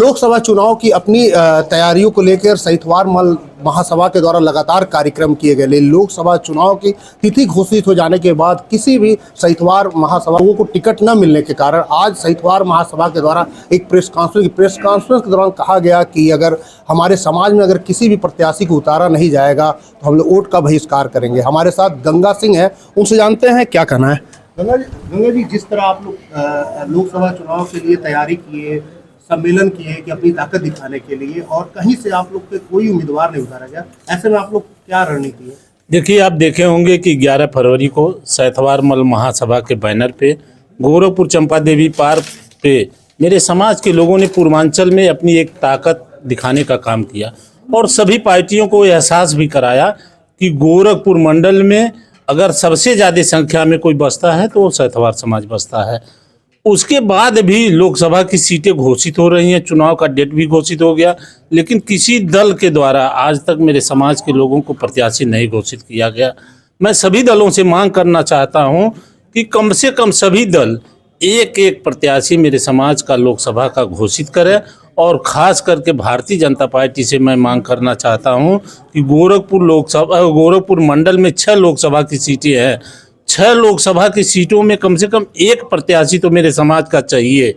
लोकसभा चुनाव की अपनी तैयारियों को लेकर सहितवार महासभा के द्वारा लगातार कार्यक्रम किए गए। लोकसभा चुनाव की तिथि घोषित हो जाने के बाद किसी भी सहितवार महासभा को टिकट न मिलने के कारण आज सहितवार महासभा के द्वारा एक प्रेस कॉन्फ्रेंस के दौरान कहा गया कि अगर हमारे समाज में अगर किसी भी प्रत्याशी को उतारा नहीं जाएगा तो हम लोग वोट का बहिष्कार करेंगे। हमारे साथ गंगा सिंह है, उनसे जानते हैं क्या कहना है। गंगा जी, जिस तरह आप लोग लोकसभा चुनाव के लिए तैयारी किए, सम्मेलन किए कि अपनी ताकत दिखाने के लिए, और कहीं से आप लोग पे कोई उम्मीदवार नहीं उतारा गया, ऐसे में आप लोग क्या रणनीति है? देखिए, आप देखे होंगे कि 11 फरवरी को सहितवार महासभा के बैनर पे गोरखपुर चंपा देवी पार्क पे मेरे समाज के लोगों ने पूर्वांचल में अपनी एक ताकत दिखाने का काम किया और सभी पार्टियों को एहसास भी कराया कि गोरखपुर मंडल में अगर सबसे ज़्यादा संख्या में कोई बसता है तो वो सहितवार समाज बसता है। उसके बाद भी लोकसभा की सीटें घोषित हो रही हैं, चुनाव का डेट भी घोषित हो गया, लेकिन किसी दल के द्वारा आज तक मेरे समाज के लोगों को प्रत्याशी नहीं घोषित किया गया। मैं सभी दलों से मांग करना चाहता हूं कि कम से कम सभी दल एक एक प्रत्याशी मेरे समाज का लोकसभा का घोषित करें। और ख़ास करके भारतीय जनता पार्टी से मैं मांग करना चाहता हूं कि गोरखपुर मंडल में 6 लोकसभा की सीटें हैं। 6 लोकसभा की सीटों में कम से कम एक प्रत्याशी तो मेरे समाज का चाहिए।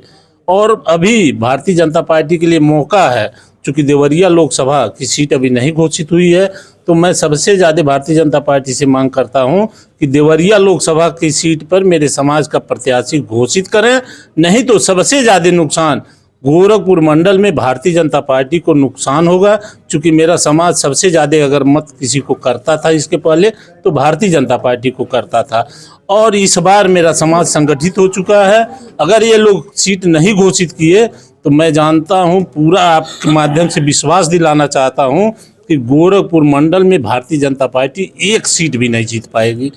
और अभी भारतीय जनता पार्टी के लिए मौका है, चूँकि देवरिया लोकसभा की सीट अभी नहीं घोषित हुई है, तो मैं सबसे ज़्यादा भारतीय जनता पार्टी से मांग करता हूं कि देवरिया लोकसभा की सीट पर मेरे समाज का प्रत्याशी घोषित करें। नहीं तो सबसे ज़्यादा नुकसान गोरखपुर मंडल में भारतीय जनता पार्टी को नुकसान होगा, क्योंकि मेरा समाज सबसे ज़्यादा अगर मत किसी को करता था इसके पहले तो भारतीय जनता पार्टी को करता था। और इस बार मेरा समाज संगठित हो चुका है। अगर ये लोग सीट नहीं घोषित किए तो मैं जानता हूँ, पूरा आपके माध्यम से विश्वास दिलाना चाहता हूँ कि गोरखपुर मंडल में भारतीय जनता पार्टी एक सीट भी नहीं जीत पाएगी।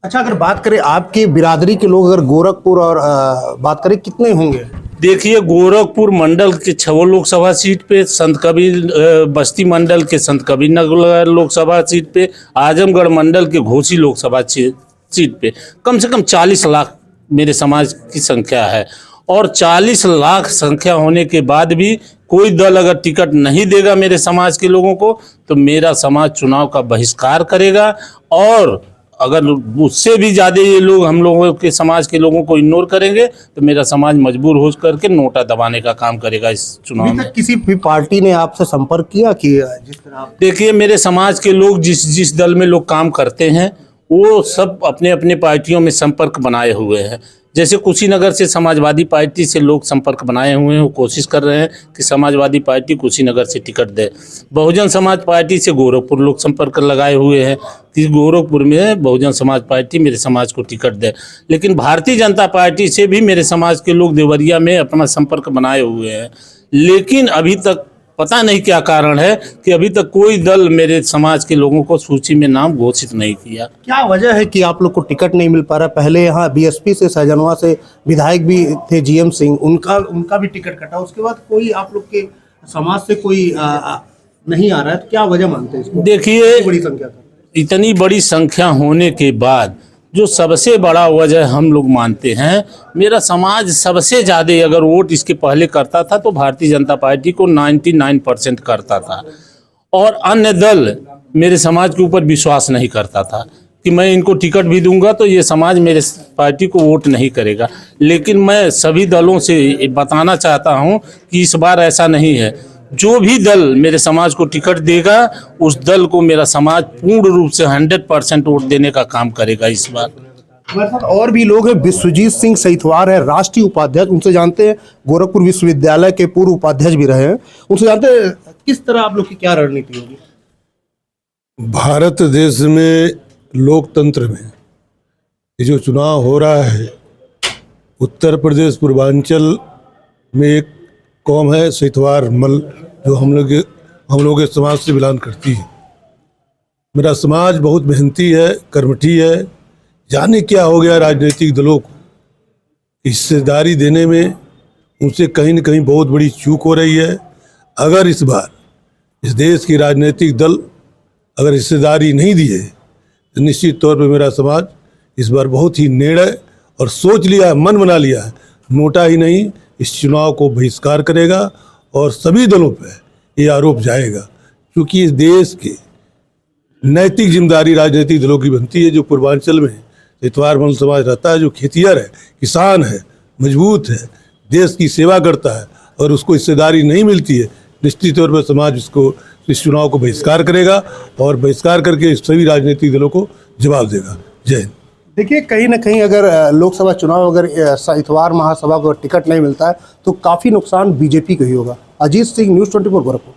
अच्छा, अगर बात करें आपकी बिरादरी के लोग अगर गोरखपुर और बात करें कितने होंगे? देखिए, गोरखपुर मंडल के 6 लोकसभा सीट पे, संत कबीर बस्ती मंडल के संत कबीर नगर लोकसभा सीट पे, आजमगढ़ मंडल के घोसी लोकसभा सीट पे कम से कम 40 लाख मेरे समाज की संख्या है। और 40 लाख संख्या होने के बाद भी कोई दल अगर टिकट नहीं देगा मेरे समाज के लोगों को तो मेरा समाज चुनाव का बहिष्कार करेगा। और अगर उससे भी ज़्यादा ये लोग हम लोगों के समाज के लोगों को इग्नोर करेंगे तो मेरा समाज मजबूर हो करके नोटा दबाने का काम करेगा इस चुनाव में। किसी भी पार्टी ने आपसे संपर्क किया कि जिस तरह देखिए, मेरे समाज के लोग जिस दल में लोग काम करते हैं वो सब अपने अपने पार्टियों में संपर्क बनाए हुए हैं। जैसे कुशीनगर से समाजवादी पार्टी से लोग संपर्क बनाए हुए हैं, वो कोशिश कर रहे हैं कि समाजवादी पार्टी कुशीनगर से टिकट दे। बहुजन समाज पार्टी से गोरखपुर लोग संपर्क लगाए हुए हैं कि गोरखपुर में बहुजन समाज पार्टी मेरे समाज को टिकट दे। लेकिन भारतीय जनता पार्टी से भी मेरे समाज के लोग देवरिया में अपना संपर्क बनाए हुए हैं। लेकिन अभी तक पता नहीं क्या कारण है कि अभी तक कोई दल मेरे समाज के लोगों को सूची में नाम घोषित नहीं किया। क्या वजह है कि आप लोग को टिकट नहीं मिल पा रहा? पहले यहाँ बीएसपी से सहजनवा से विधायक भी थे जीएम सिंह, उनका भी टिकट कटा, उसके बाद कोई आप लोग के समाज से कोई नहीं आ रहा है, तो क्या वजह मानते हैं इसको? देखिए, बड़ी संख्या इतनी बड़ी संख्या होने के बाद जो सबसे बड़ा वजह हम लोग मानते हैं, मेरा समाज सबसे ज़्यादा अगर वोट इसके पहले करता था तो भारतीय जनता पार्टी को 99% करता था। और अन्य दल मेरे समाज के ऊपर विश्वास नहीं करता था कि मैं इनको टिकट भी दूंगा तो ये समाज मेरे पार्टी को वोट नहीं करेगा। लेकिन मैं सभी दलों से बताना चाहता हूं कि इस बार ऐसा नहीं है। जो भी दल मेरे समाज को टिकट देगा उस दल को मेरा समाज पूर्ण रूप से 100% वोट देने का काम करेगा इस बार। हमारे साथ और भी लोग हैं। विश्वजीत सिंह सहितवार है, राष्ट्रीय उपाध्यक्ष, उनसे जानते हैं, गोरखपुर विश्वविद्यालय के पूर्व उपाध्यक्ष भी रहे हैं, उनसे जानते हैं किस तरह आप लोग की क्या रणनीति होगी? भारत देश में लोकतंत्र में ये जो चुनाव हो रहा है, उत्तर प्रदेश पूर्वांचल में एक कौम है सहितवार मल, जो हम लोग के समाज से बिलोंग करती है। मेरा समाज बहुत मेहनती है, कर्मठी है। जाने क्या हो गया राजनीतिक दलों को हिस्सेदारी देने में, उनसे कहीं न कहीं बहुत बड़ी चूक हो रही है। अगर इस बार इस देश की राजनीतिक दल अगर हिस्सेदारी नहीं दिए तो निश्चित तौर पर मेरा समाज इस बार बहुत ही निर्णय और सोच लिया है, मन बना लिया है, नोटा ही नहीं इस चुनाव को बहिष्कार करेगा और सभी दलों पर ये आरोप जाएगा, क्योंकि इस देश के नैतिक जिम्मेदारी राजनीतिक दलों की बनती है। जो पूर्वांचल में सहितवार मल्ल समाज रहता है, जो खेतिहर है, किसान है, मजबूत है, देश की सेवा करता है और उसको हिस्सेदारी नहीं मिलती है, निश्चित तौर पर समाज इसको इस चुनाव को बहिष्कार करेगा और बहिष्कार करके सभी राजनीतिक दलों को जवाब देगा। जय हिंद। देखिए, कहीं ना कहीं अगर लोकसभा चुनाव अगर सहितवार महासभा को टिकट नहीं मिलता है तो काफ़ी नुकसान बीजेपी को ही होगा। अजीत सिंह, न्यूज़ 24 गोरखपुर।